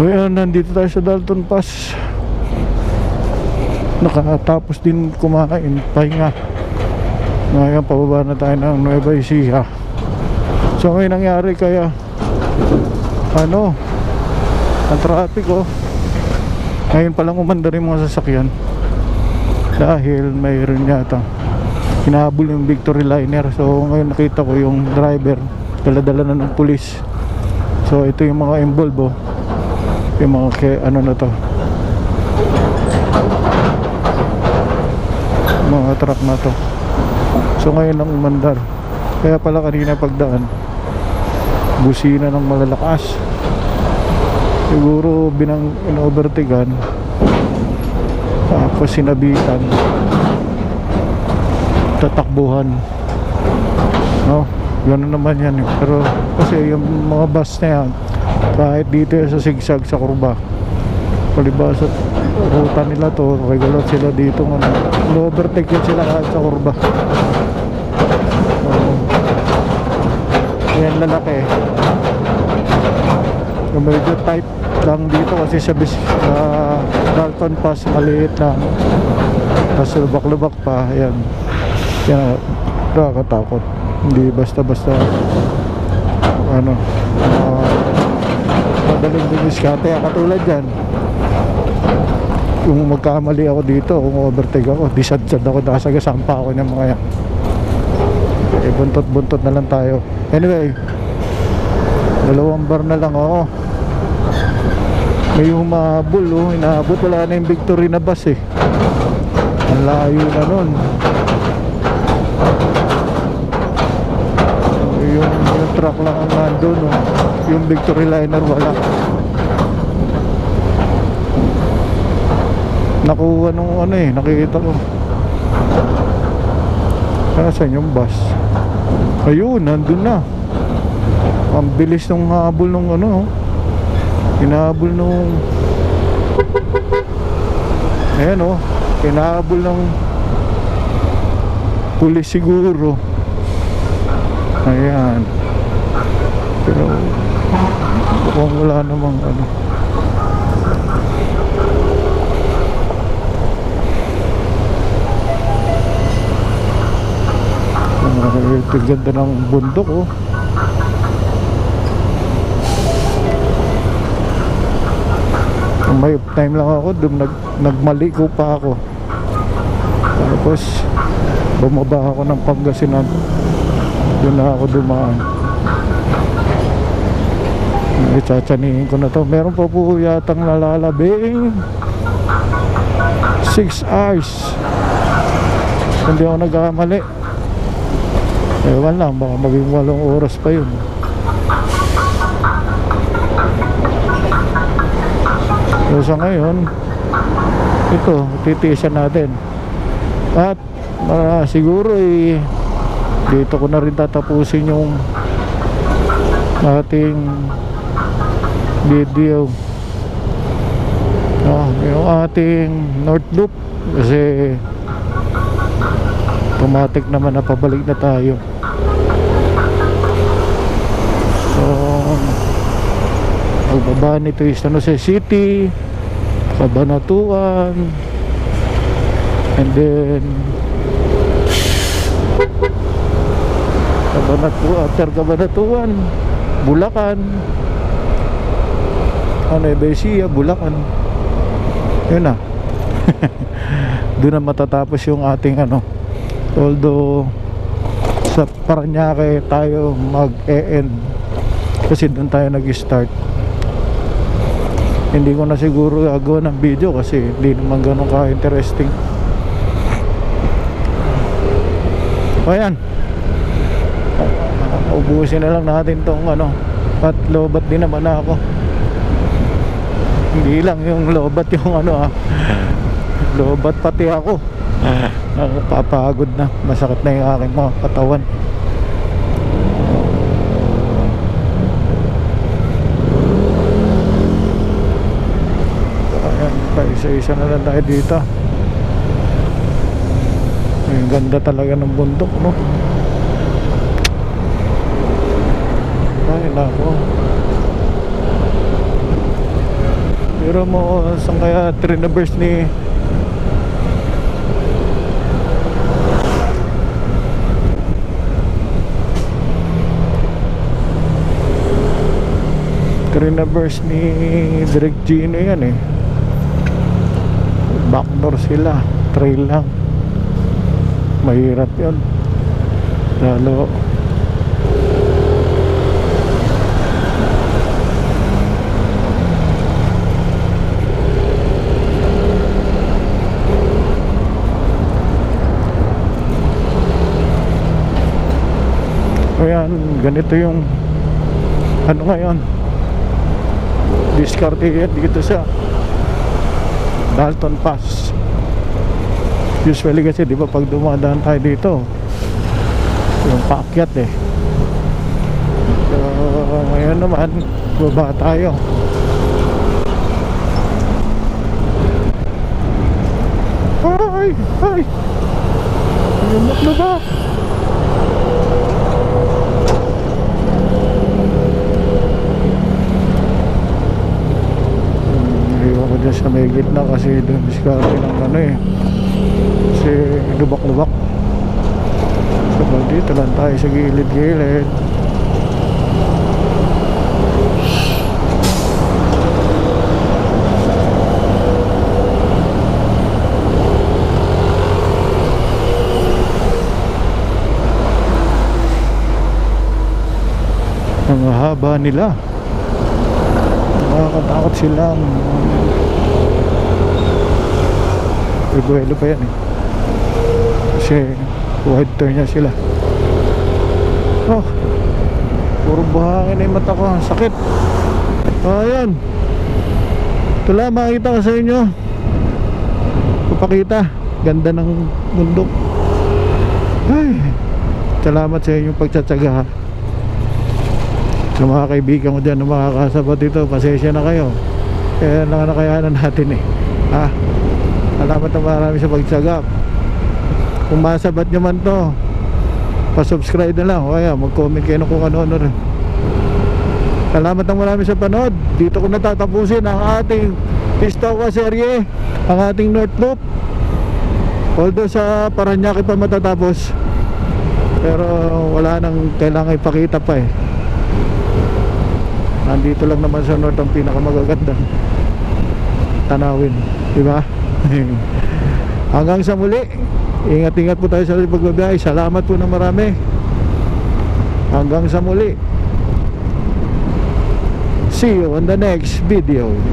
So yun, nandito tayo sa Dalton Pass. Nakatapos din kumain, pahinga. Ngayon pababa na tayo ng Nueva Ecija. So may nangyari kaya ang traffic ngayon palang umanda rin mga sasakyan dahil mayroon yata hinahabol yung Victory Liner. So ngayon nakita ko yung driver dala-dala na ng pulis. So ito yung mga involved yung mga na to, mga truck na to. So ngayon ang umandar. Kaya pala kanina pagdaan busina ng malalakas, siguro in-overtaken tapos sinabitan, tatakbuhan, no? Gano'n naman yan Pero kasi yung mga bus na yan, kahit dito sa sigsag sa kurba, palibasa ruta nila to, regular sila dito, overtake yan sila kahit sa kurba. Yan lalaki. Medyo tight lang dito kasi sa Dalton Pass maliit lang, tapos lubak-lubak pa. Yan nakakatakot. Hindi basta-basta madaling dumiskate. Katulad dyan, kung magkamali ako dito, kung overtake ako, disad-sad ako, nakasagasamba ako ng mga yan. Buntot-buntot na lang tayo. Anyway, 2 bar na lang ako. May humabol inaabot, wala na yung Victory na bus ang layo na nun. Yung truck lang ang nandun yung Victory Liner wala. Nakuha nung nakikita ko. Saan yung bus? Ayun, nandun na. Ang bilis nung habol nung hinahabol nung hinahabol ng pulis siguro. Ayan. Pero mukhang wala namang Ang ganda ng bundok May time lang ako doon, nagmaliko pa ako. Tapos bumaba ako ng Pangasinan, doon na ako dumaan. Itsachanihin ko na to. Meron pa po yatang nalalabing 6 hours, hindi ako nagkamali. Ewan lang, baka maging 8 oras pa yun. So sa ngayon, ito, titiisan natin. At siguro dito ko na rin tatapusin yung ating video, yung ating North Loop, kasi automatic naman na pabalik na tayo. So pagbaba nito is San Jose City, Cabanatuan, and then after Cabanatuan, Bulacan, Nueva Ecija, Bulacan. Yun na. Doon na matatapos yung ating although sa Parañaque tayo mag-e-end kasi doon tayo nag-start. Hindi ko na siguro gagawa ng video kasi hindi naman ganun ka-interesting. O yan, ubusin na lang natin tong at lobat din naman ako. Hindi lang yung lobat yung lobat pati ako. Papagod na, masakit na yung aking mga katawan. Isa-isa na lang tayo dito. Ang ganda talaga ng bundok, Ay, nako. Pero mo, saan kaya trinaverse ni trinaverse ni Direk Gino yan eh. Backdoor sila, trail lang. Mahirap yun. Lalo ayan, ganito yung ano ngayon, diskarte yan dito sa Dalton Pass. Usually kasi di ba pag dumadaan tayo dito yung paakyat eh. So ngayon naman baba tayo. Ay! Ay! Yumot na ba? Iwan ko dyan sa may gitna kasi doon diskarte ng ano eh, kasi lubak-lubak. So dito lang tayo sa gilid-gilid. Ang haba nila, nakakatakot silang ibuelo pa yan eh, kasi wide turn niya sila. Oh, puro buhangin na yung mata ko, ang sakit. Ayan, ito lang makikita ko sa inyo, papakita ganda ng bundok. Ay, salamat sa inyong pagtsatsaga. Sa mga kaibigan ko dyan na makakasabat dito, pasensya na kayo, kaya lang nakayanan natin eh. Salamat na marami sa pagsagap. Kung masabat nyo man to, pa-subscribe na lang o kaya mag-comment kayo kung ano-ano rin. Salamat na marami sa panood. Dito ko natatapusin ang ating Pistoka serye, ang ating North Loop. Although sa Paranaque pa matatapos, pero wala nang kailangan ipakita pa eh. Nandito lang naman sa North ang pinakamagagandang tanawin, di ba? Hanggang sa muli, ingat-ingat po tayo sa pagbabiyahe. Salamat po ng marami. Hanggang sa muli. See you on the next video.